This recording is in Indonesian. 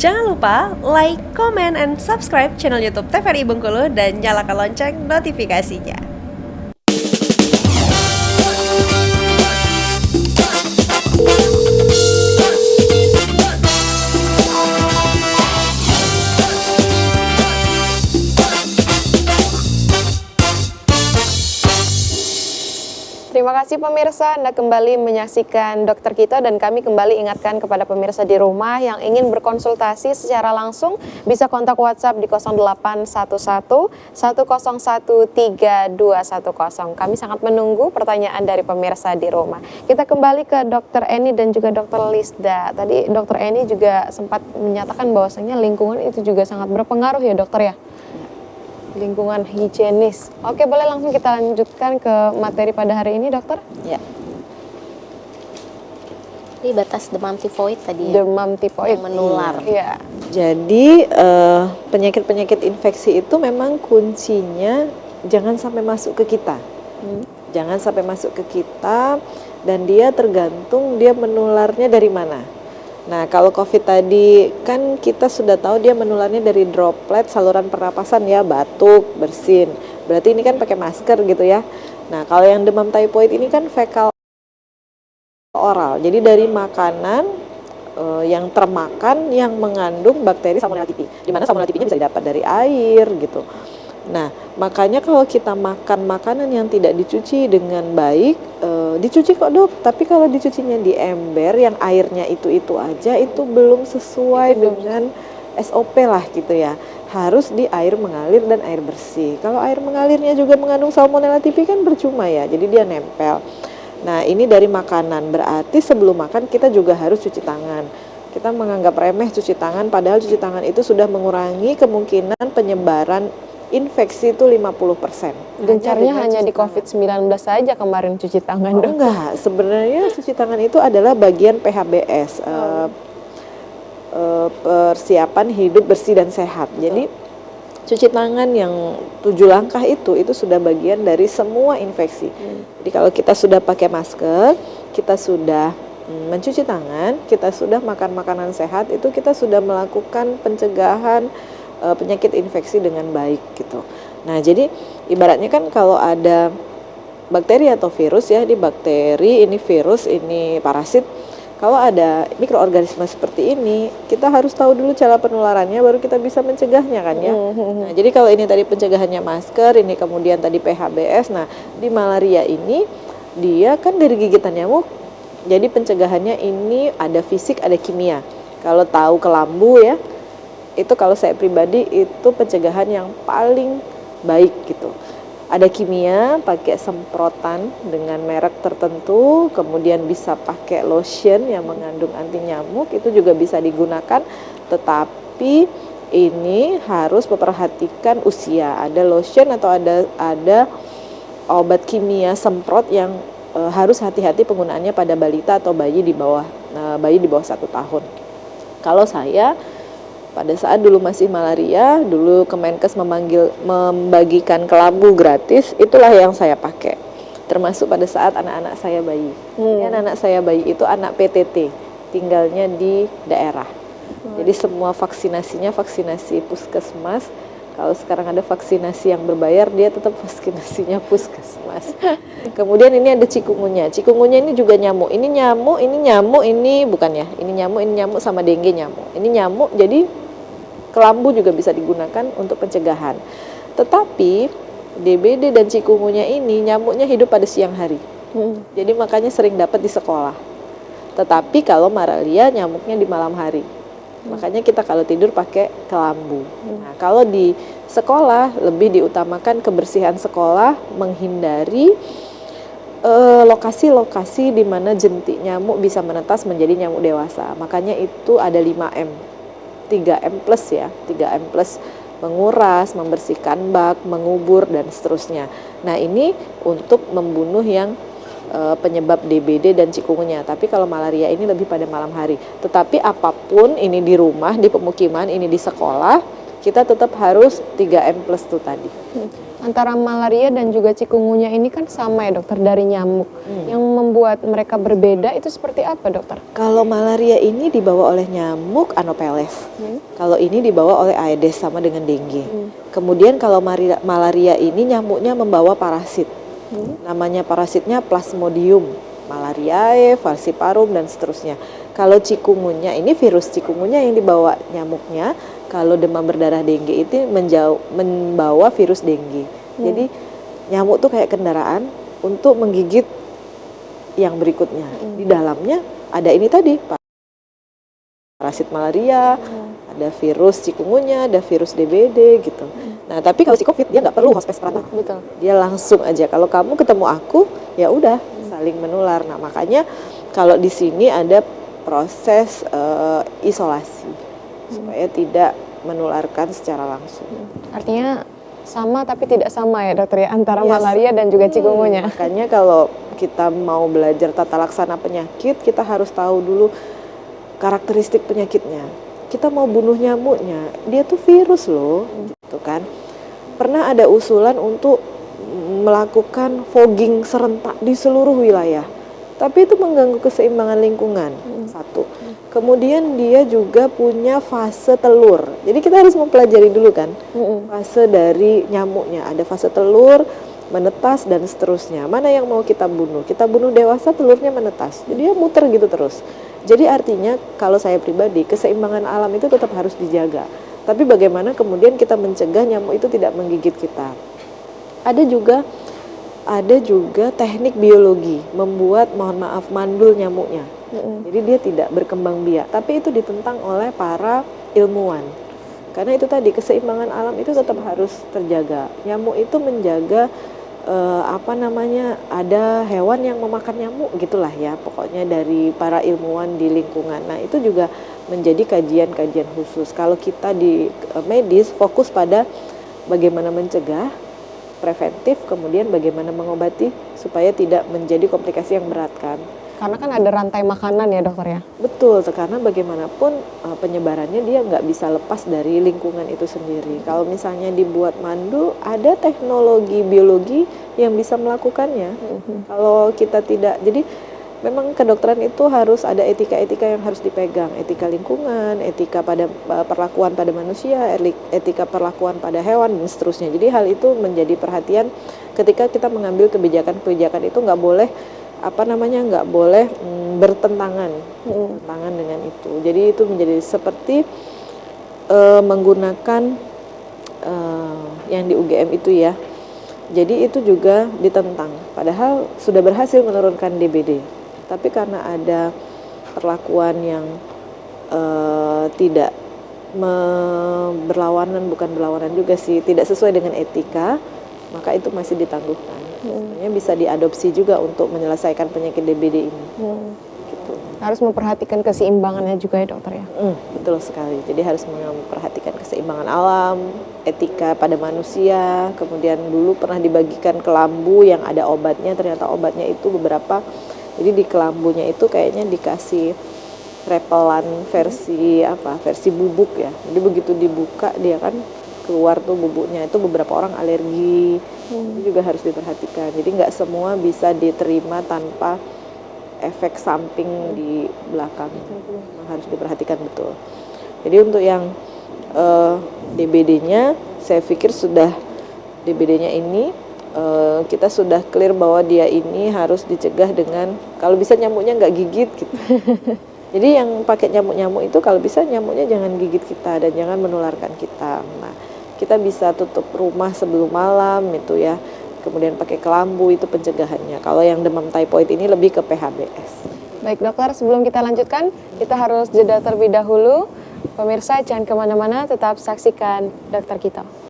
Jangan lupa like, comment, and subscribe channel YouTube TVRI Bengkulu dan nyalakan lonceng notifikasinya. Terima kasih pemirsa, Anda kembali menyaksikan Dokter Kita dan kami kembali ingatkan kepada pemirsa di rumah yang ingin berkonsultasi secara langsung bisa kontak WhatsApp di 0811 101 3210. Kami sangat menunggu pertanyaan dari pemirsa di rumah. Kita kembali ke Dokter Eni dan juga Dokter Lisda. Tadi Dokter Eni juga sempat menyatakan bahwasanya lingkungan itu juga sangat berpengaruh ya dokter ya? Lingkungan higienis. Oke, boleh langsung kita lanjutkan ke materi pada hari ini, dokter? Ya. Ini batas demam tifoid tadi ya? Demam tifoid. Yang menular. Iya. Jadi penyakit-penyakit infeksi itu memang kuncinya jangan sampai masuk ke kita. Jangan sampai masuk ke kita dan dia tergantung dia menularnya dari mana. Nah, kalau COVID tadi kan kita sudah tahu dia menularnya dari droplet saluran pernapasan ya, batuk, bersin. Berarti ini kan pakai masker gitu ya. Nah, kalau yang demam typhoid ini kan fekal oral. Jadi dari makanan yang termakan yang mengandung bakteri Salmonella typhi. Di mana Salmonella typhi-nya bisa didapat dari air gitu. Nah, makanya kalau kita makan makanan yang tidak dicuci dengan baik, dicuci kok dok, tapi kalau dicucinya di ember yang airnya itu aja, itu belum sesuai dengan SOP lah gitu ya. Harus di air mengalir dan air bersih. Kalau air mengalirnya juga mengandung Salmonella typhi kan percuma ya, jadi dia nempel. Nah, ini dari makanan, berarti sebelum makan kita juga harus cuci tangan. Kita menganggap remeh cuci tangan, padahal cuci tangan itu sudah mengurangi kemungkinan penyebaran infeksi itu 50%. Gencarnya hanya di COVID-19 saja kemarin cuci tangan. Oh, enggak, sebenarnya cuci tangan itu adalah bagian PHBS, persiapan hidup bersih dan sehat. Jadi cuci tangan yang 7 langkah itu sudah bagian dari semua infeksi. Jadi kalau kita sudah pakai masker, kita sudah mencuci tangan, kita sudah makan makanan sehat, itu kita sudah melakukan pencegahan penyakit infeksi dengan baik gitu. Nah, jadi ibaratnya kan kalau ada bakteri atau virus ya, di bakteri, ini virus, ini parasit. Kalau ada mikroorganisme seperti ini, kita harus tahu dulu cara penularannya baru kita bisa mencegahnya kan ya. Nah, jadi kalau ini tadi pencegahannya masker, ini kemudian tadi PHBS. Nah, di malaria ini dia kan dari gigitan nyamuk. Jadi pencegahannya ini ada fisik, ada kimia. Kalau tahu kelambu ya, itu kalau saya pribadi itu pencegahan yang paling baik gitu. Ada kimia, pakai semprotan dengan merek tertentu, kemudian bisa pakai lotion yang mengandung anti nyamuk, itu juga bisa digunakan. Tetapi ini harus memperhatikan usia. Ada lotion atau ada obat kimia semprot yang harus hati-hati penggunaannya pada balita atau bayi di bawah 1 tahun. Kalau saya pada saat dulu masih malaria, dulu Kemenkes membagikan kelambu gratis, itulah yang saya pakai. Termasuk pada saat anak-anak saya bayi. Anak saya bayi itu anak PTT, tinggalnya di daerah. Jadi semua vaksinasinya vaksinasi puskesmas. Kalau sekarang ada vaksinasi yang berbayar, dia tetap vaksinasinya puskesmas. Kemudian ini ada cikungunya. Cikungunya ini juga nyamuk. Ini nyamuk, ini bukan ya. Ini nyamuk sama dengue nyamuk. Ini nyamuk, jadi kelambu juga bisa digunakan untuk pencegahan. Tetapi DBD dan cikungunya ini nyamuknya hidup pada siang hari. Jadi makanya sering dapat di sekolah. Tetapi kalau malaria nyamuknya di malam hari. Makanya kita kalau tidur pakai kelambu. Nah, kalau di sekolah lebih diutamakan kebersihan sekolah, menghindari lokasi-lokasi di mana jentik nyamuk bisa menetas menjadi nyamuk dewasa. Makanya itu ada 5M. 3M plus ya, 3M plus menguras, membersihkan bak, mengubur dan seterusnya. Nah, ini untuk membunuh yang penyebab DBD dan cikungunya. Tapi kalau malaria ini lebih pada malam hari. Tetapi apapun ini di rumah, di pemukiman, ini di sekolah, kita tetap harus 3M plus itu tadi. Antara malaria dan juga cikungunya ini kan sama ya dokter, dari nyamuk. Yang membuat mereka berbeda itu seperti apa dokter? Kalau malaria ini dibawa oleh nyamuk Anopheles. Kalau ini dibawa oleh Aedes sama dengan dengue. Kemudian kalau malaria ini nyamuknya membawa parasit. Namanya parasitnya Plasmodium malariae, falciparum dan seterusnya. Kalau cikungunya ini virus cikungunya yang dibawa nyamuknya. Kalau demam berdarah dengue itu membawa virus dengue. Jadi nyamuk tuh kayak kendaraan untuk menggigit yang berikutnya. Di dalamnya ada ini tadi, parasit malaria, ada virus cikungunya, ada virus DBD gitu. Nah, tapi kalau si COVID dia nggak perlu hospes perantara. Betul. Dia langsung aja. Kalau kamu ketemu aku, ya udah saling menular. Nah, makanya kalau di sini ada proses isolasi supaya tidak menularkan secara langsung. Artinya sama tapi tidak sama ya dokter ya, antara malaria dan juga cikungunya. Makanya kalau kita mau belajar tata laksana penyakit, kita harus tahu dulu karakteristik penyakitnya. Kita mau bunuh nyamuknya, dia tuh virus loh, gitu kan. Pernah ada usulan untuk melakukan fogging serentak di seluruh wilayah. Tapi itu mengganggu keseimbangan lingkungan, satu. Kemudian dia juga punya fase telur. Jadi kita harus mempelajari dulu kan, fase dari nyamuknya. Ada fase telur, menetas, dan seterusnya. Mana yang mau kita bunuh? Kita bunuh dewasa, telurnya menetas. Jadi dia muter gitu terus. Jadi artinya kalau saya pribadi, keseimbangan alam itu tetap harus dijaga. Tapi bagaimana kemudian kita mencegah nyamuk itu tidak menggigit kita? Ada juga teknik biologi membuat, mohon maaf, mandul nyamuknya. Jadi dia tidak berkembang biak, tapi itu ditentang oleh para ilmuwan. Karena itu tadi, keseimbangan alam itu tetap harus terjaga. Nyamuk itu menjaga ada hewan yang memakan nyamuk gitulah ya, pokoknya dari para ilmuwan di lingkungan. Nah, itu juga menjadi kajian-kajian khusus. Kalau kita di medis fokus pada bagaimana mencegah, preventif, kemudian bagaimana mengobati supaya tidak menjadi komplikasi yang berat kan. Karena kan ada rantai makanan ya dokter ya? Betul, karena bagaimanapun penyebarannya dia nggak bisa lepas dari lingkungan itu sendiri. Kalau misalnya dibuat mandu, ada teknologi biologi yang bisa melakukannya. Kalau kita tidak, jadi memang kedokteran itu harus ada etika-etika yang harus dipegang. Etika lingkungan, etika pada perlakuan pada manusia, etika perlakuan pada hewan, dan seterusnya. Jadi hal itu menjadi perhatian ketika kita mengambil kebijakan-kebijakan itu nggak boleh bertentangan dengan itu. Jadi itu menjadi seperti menggunakan yang di UGM itu ya. Jadi itu juga ditentang. Padahal sudah berhasil menurunkan DBD. Tapi karena ada perlakuan yang tidak bukan berlawanan juga sih, tidak sesuai dengan etika, maka itu masih ditangguhkan. Sebenarnya bisa diadopsi juga untuk menyelesaikan penyakit DBD ini. Gitu. Harus memperhatikan keseimbangannya juga ya dokter ya? Betul sekali. Jadi harus memperhatikan keseimbangan alam, etika pada manusia. Kemudian dulu pernah dibagikan kelambu yang ada obatnya, ternyata obatnya itu beberapa. Jadi di kelambunya itu kayaknya dikasih repelan versi bubuk ya. Jadi begitu dibuka dia kan keluar tuh bubuknya, itu beberapa orang alergi. Itu juga harus diperhatikan. Jadi nggak semua bisa diterima tanpa efek samping di belakang. Harus diperhatikan betul. Jadi untuk yang DBD-nya, saya pikir sudah DBD-nya ini kita sudah clear bahwa dia ini harus dicegah dengan, kalau bisa nyamuknya nggak gigit gitu. Jadi yang pakai nyamuk-nyamuk itu kalau bisa nyamuknya jangan gigit kita dan jangan menularkan kita. Nah, kita bisa tutup rumah sebelum malam itu ya. Kemudian pakai kelambu, itu pencegahannya. Kalau yang demam typhoid ini lebih ke PHBS. Baik dokter, sebelum kita lanjutkan, kita harus jeda terlebih dahulu. Pemirsa jangan kemana-mana, tetap saksikan dokter kita.